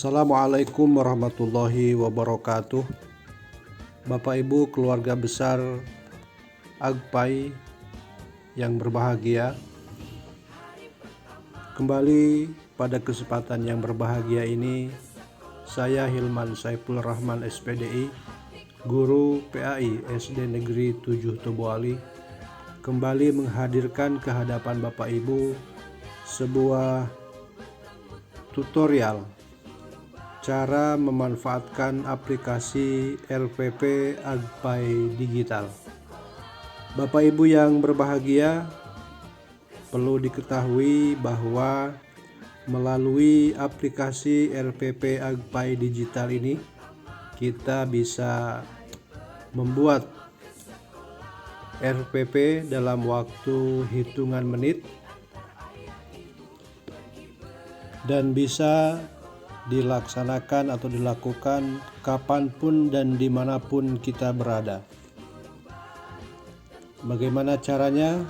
Assalamualaikum warahmatullahi wabarakatuh. Bapak Ibu keluarga besar Agpai yang berbahagia, kembali pada kesempatan yang berbahagia ini, saya Hilman Saiful Rahman SPDI, guru PAI SD Negeri 7 Tobuali, kembali menghadirkan ke hadapan Bapak Ibu sebuah tutorial cara memanfaatkan aplikasi LPP Agpai Digital. Bapak Ibu yang berbahagia, perlu diketahui bahwa melalui aplikasi LPP Agpai Digital ini kita bisa membuat RPP dalam waktu hitungan menit dan bisa dilaksanakan atau dilakukan kapanpun dan dimanapun kita berada. Bagaimana caranya?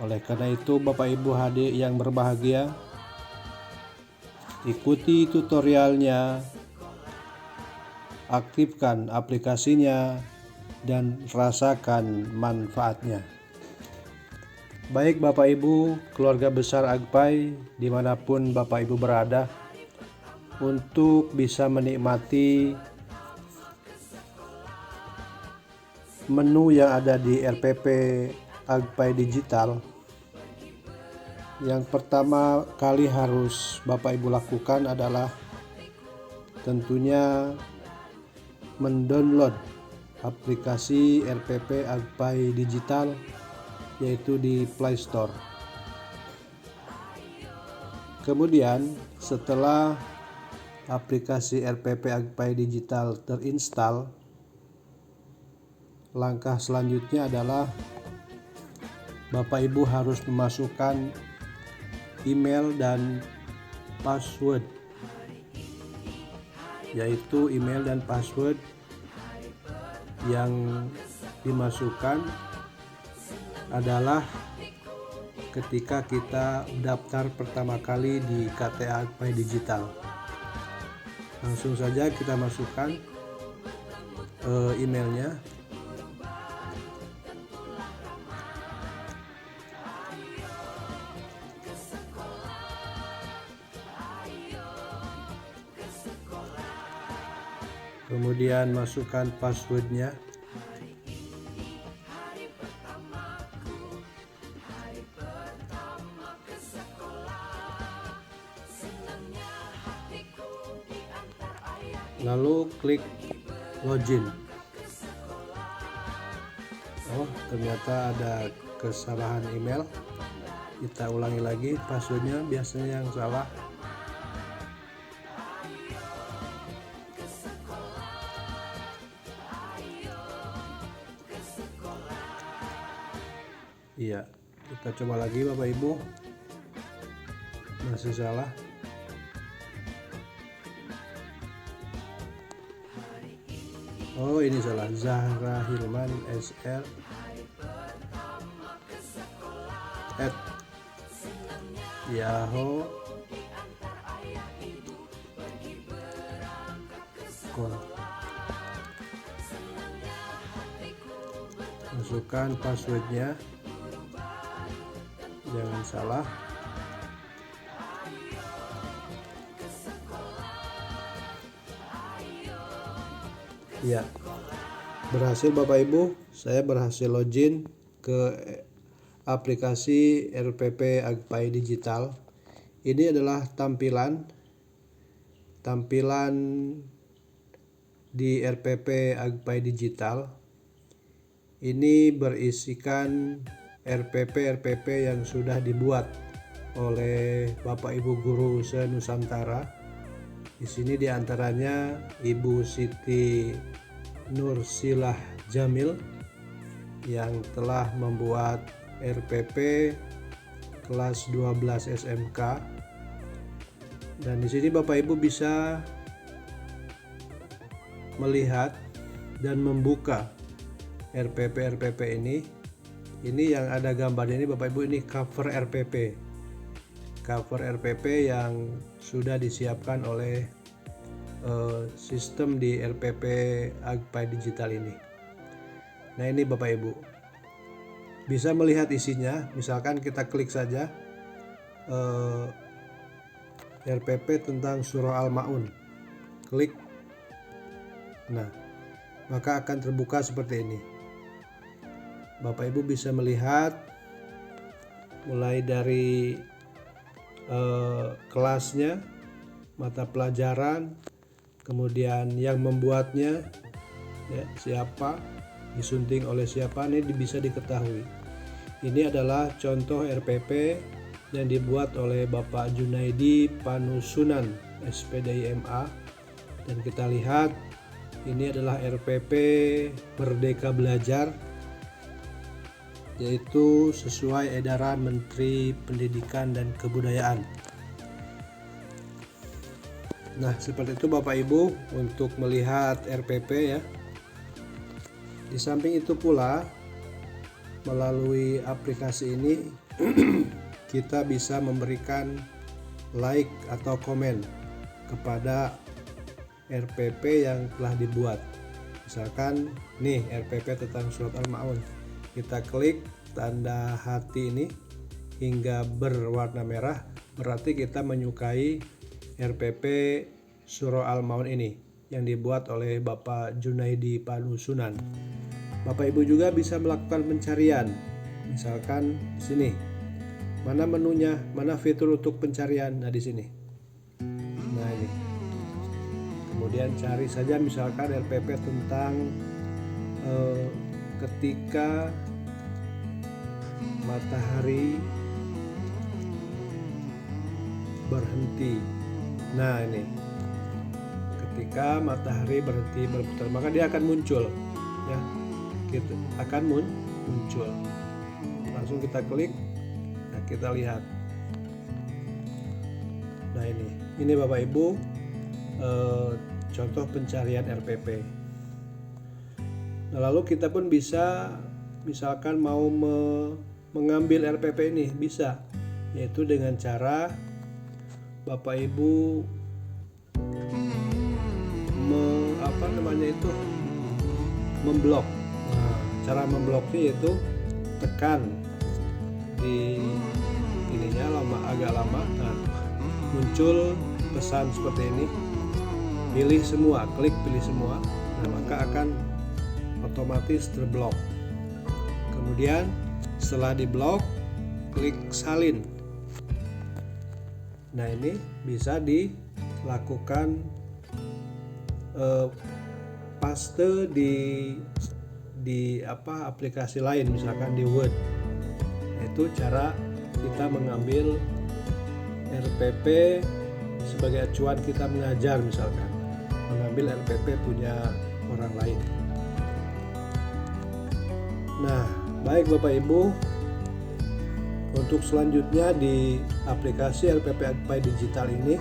Oleh karena itu Bapak Ibu hadir yang berbahagia, ikuti tutorialnya, aktifkan aplikasinya, dan rasakan manfaatnya. Baik Bapak Ibu keluarga besar Agpai dimanapun Bapak Ibu berada, untuk bisa menikmati menu yang ada di LPP Agpai Digital, yang pertama kali harus Bapak Ibu lakukan adalah tentunya mendownload aplikasi LPP Agpai Digital, yaitu di Play Store. Kemudian setelah aplikasi LPP Agpai Digital terinstall, langkah selanjutnya adalah Bapak Ibu harus memasukkan email dan password, yaitu email dan password yang dimasukkan adalah ketika kita daftar pertama kali di KTA Agpai Digital. Langsung saja kita masukkan emailnya. Kemudian masukkan passwordnya. Lalu klik login. Oh, ternyata ada kesalahan email. Kita ulangi lagi, passwordnya biasanya yang salah. Iya, kita coba lagi Bapak Ibu. Masih salah. Oh, ini salah, Zahra Hilman SR @yahoo.com. Masukkan passwordnya, jangan salah. Ya, berhasil Bapak Ibu, saya berhasil login ke aplikasi LPP Agpai Digital. Ini adalah tampilan di LPP Agpai Digital. Ini berisikan RPP yang sudah dibuat oleh Bapak Ibu guru se-Nusantara. Di sini diantaranya Ibu Siti Nursilah Jamil yang telah membuat RPP kelas 12 SMK. Dan di sini Bapak Ibu bisa melihat dan membuka RPP ini. Ini yang ada gambar ini Bapak Ibu, ini cover RPP yang sudah disiapkan oleh sistem di RPP Agpai Digital ini. Nah, ini Bapak Ibu bisa melihat isinya. Misalkan kita klik saja RPP tentang Surah Al-Maun, klik, nah maka akan terbuka seperti ini. Bapak Ibu bisa melihat mulai dari kelasnya, mata pelajaran, kemudian yang membuatnya, ya, siapa, disunting oleh siapa, ini bisa diketahui. Ini adalah contoh RPP yang dibuat oleh Bapak Junaidi Panusunan SPDI MA, dan kita lihat ini adalah RPP Merdeka Belajar, yaitu sesuai edaran Menteri Pendidikan dan Kebudayaan. Nah, seperti itu Bapak Ibu untuk melihat RPP ya. Di samping itu pula, melalui aplikasi ini kita bisa memberikan like atau komen kepada RPP yang telah dibuat. Misalkan nih RPP tentang surat Al-Maun, kita klik tanda hati ini hingga berwarna merah, berarti kita menyukai RPP Surah Al-Maun ini yang dibuat oleh Bapak Junaidi Panusunan. Bapak Ibu juga bisa melakukan pencarian. Misalkan di sini, mana menunya, mana fitur untuk pencarian. Nah, di sini. Nah, ini. Kemudian cari saja misalkan RPP tentang ketika matahari berhenti. Nah, ini. Ketika matahari berhenti berputar, maka dia akan muncul, ya. Gitu, akan muncul. Langsung kita klik. Nah, kita lihat. Nah, ini Bapak Ibu contoh pencarian RPP. Nah, lalu kita pun bisa misalkan mau mengambil RPP ini, bisa, yaitu dengan cara Bapak Ibu memblok. Nah, cara membloknya yaitu tekan di ininya agak lama. Nah, muncul pesan seperti ini, pilih semua, klik pilih semua. Nah, maka akan otomatis terblok. Kemudian setelah diblok, klik salin. Nah, ini bisa dilakukan paste di aplikasi lain, misalkan di Word. Itu cara kita mengambil RPP sebagai acuan kita mengajar, misalkan mengambil RPP punya orang lain. Nah, baik Bapak Ibu, untuk selanjutnya di aplikasi RPP Agpai Digital ini,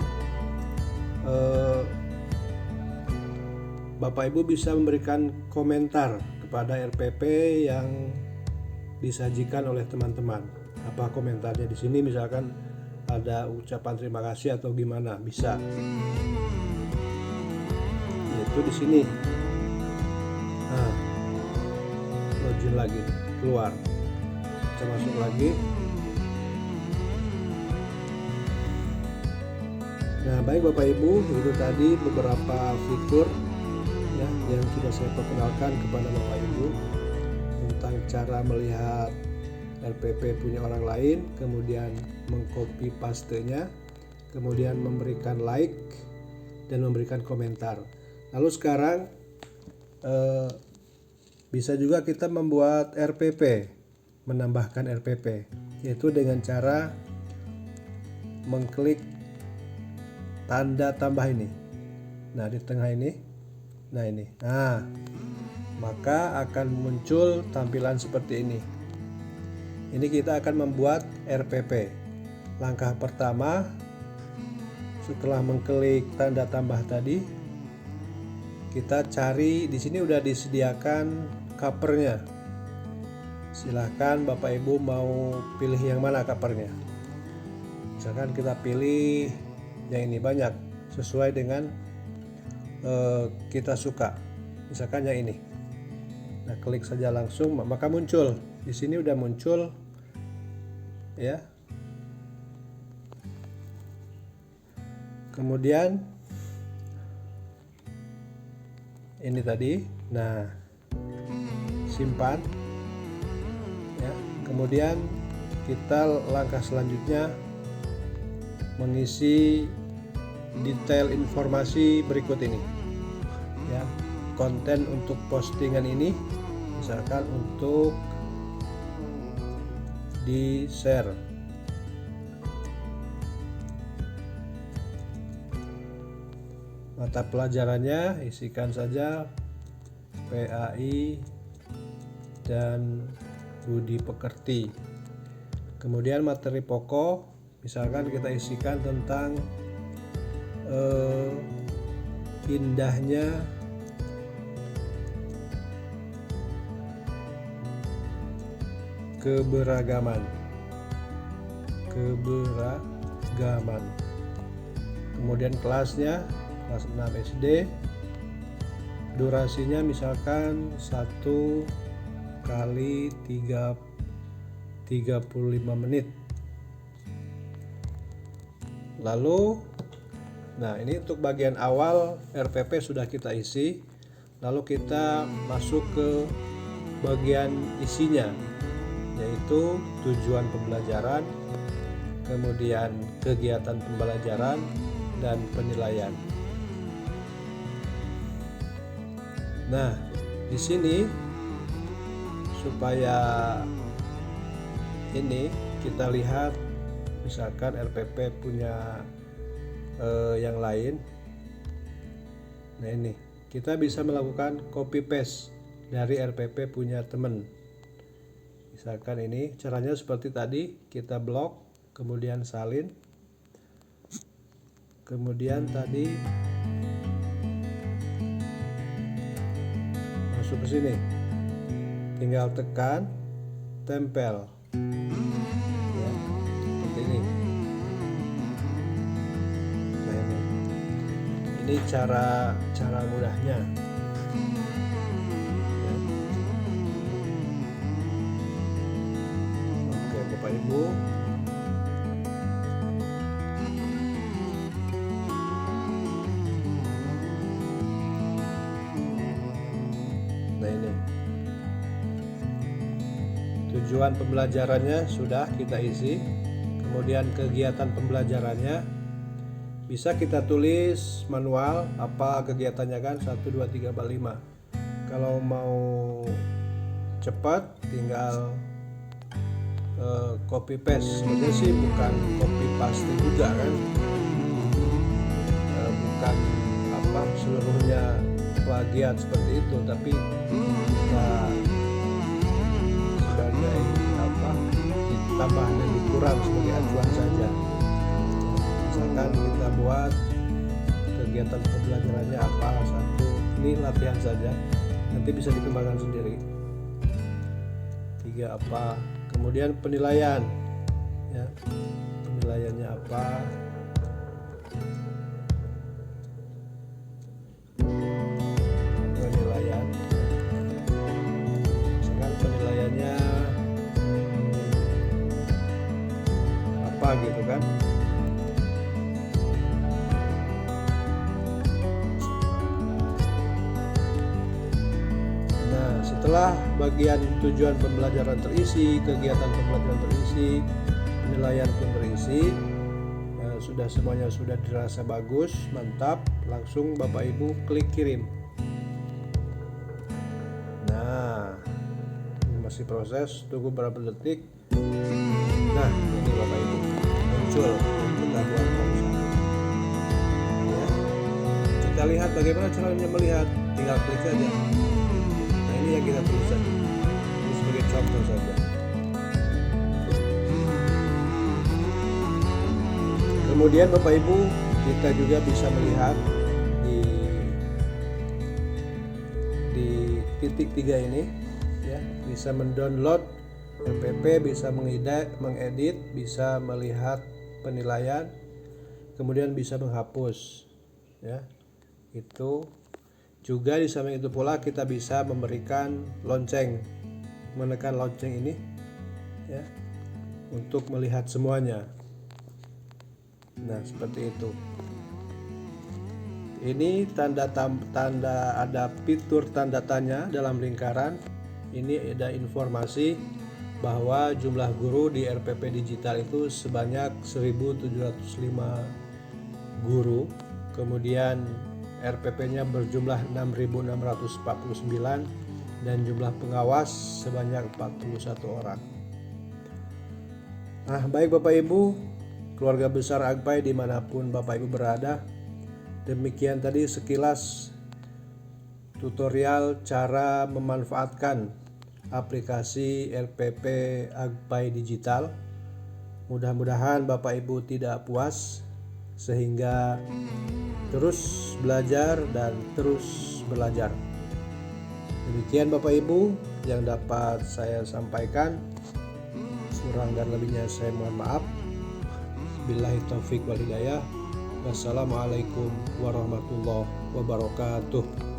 Bapak Ibu bisa memberikan komentar kepada RPP yang disajikan oleh teman-teman. Apa komentarnya di sini, misalkan ada ucapan terima kasih atau gimana, bisa. Yaitu di sini. Nah, login lagi, keluar. Kita masuk lagi. Nah, baik Bapak Ibu, itu tadi beberapa fitur ya yang sudah saya perkenalkan kepada Bapak Ibu tentang cara melihat RPP punya orang lain, kemudian mengcopy pastenya, kemudian memberikan like dan memberikan komentar. Lalu sekarang bisa juga kita membuat RPP, menambahkan RPP, yaitu dengan cara mengklik tanda tambah ini. Nah, di tengah ini. Nah, ini. Nah, maka akan muncul tampilan seperti ini. Ini kita akan membuat RPP. Langkah pertama, setelah mengklik tanda tambah tadi, kita cari di sini udah disediakan covernya. Silahkan Bapak Ibu mau pilih yang mana covernya. Misalkan kita pilih yang ini, banyak sesuai dengan kita suka, misalkan yang ini. Nah, klik saja langsung, maka muncul. Di sini udah muncul ya. Kemudian ini tadi. Nah, simpan ya. Kemudian kita langkah selanjutnya mengisi detail informasi berikut ini ya. Konten untuk postingan ini misalkan untuk di share. Mata pelajarannya isikan saja PAI dan Budi Pekerti. Kemudian materi pokok misalkan kita isikan tentang indahnya keberagaman. Kemudian kelasnya kelas 6 SD, durasinya misalkan 1 kali 35 menit. Lalu nah ini untuk bagian awal RPP sudah kita isi. Lalu kita masuk ke bagian isinya, yaitu tujuan pembelajaran, kemudian kegiatan pembelajaran dan penilaian. Nah, di sini supaya ini kita lihat misalkan RPP punya yang lain. Nah, ini kita bisa melakukan copy paste dari RPP punya teman. Misalkan ini caranya seperti tadi, kita blok, kemudian salin, kemudian tadi masuk ke sini, tinggal tekan, tempel ya, seperti ini. Nah, ini cara mudahnya ya. Oke Bapak Ibu, nah ini tujuan pembelajarannya sudah kita isi. Kemudian kegiatan pembelajarannya bisa kita tulis manual apa kegiatannya kan, 1, 2, 3, 4, 5. Kalau mau cepat tinggal copy paste. Sebenarnya sih bukan copy paste juga kan, bukan apa seluruhnya plagiat seperti itu, tapi kita sebagai apa ditambah dan dikurang sebagai acuan saja. Misalkan kita buat kegiatan pembelajarannya apa, 1, ini latihan saja, nanti bisa dikembangkan sendiri. 3 apa, kemudian penilaian ya, penilaiannya apa, penilaian misalkan penilaiannya apa gitu kan. Setelah bagian tujuan pembelajaran terisi, kegiatan pembelajaran terisi, penilaian pun terisi, sudah semuanya sudah dirasa bagus, mantap, langsung Bapak Ibu klik kirim. Nah, masih proses, tunggu beberapa detik. Nah, ini Bapak Ibu muncul untuk gangguan ponsel. Ya. Kita lihat bagaimana caranya melihat, tinggal klik saja. Ini yang kita tulis tadi, ini sebagai contoh saja. Kemudian Bapak Ibu, kita juga bisa melihat di titik 3 ini ya, bisa mendownload RPP, bisa mengedit, bisa melihat penilaian, kemudian bisa menghapus ya. Itu juga di samping itu pula kita bisa memberikan lonceng, menekan lonceng ini ya, untuk melihat semuanya. Nah, seperti itu. Ini tanda ada fitur tanda tanya dalam lingkaran. Ini ada informasi bahwa jumlah guru di RPP Digital itu sebanyak 1.705 guru. Kemudian RPP-nya berjumlah 6.649 dan jumlah pengawas sebanyak 41 orang. Nah, baik Bapak Ibu, keluarga besar Agpai dimanapun Bapak Ibu berada, demikian tadi sekilas tutorial cara memanfaatkan aplikasi RPP Agpai Digital. Mudah-mudahan Bapak Ibu tidak puas, sehingga terus belajar dan terus belajar. Demikian Bapak Ibu yang dapat saya sampaikan. Kurang dan lebihnya saya mohon maaf. Billahi taufik wal hidayah. Wassalamualaikum warahmatullahi wabarakatuh.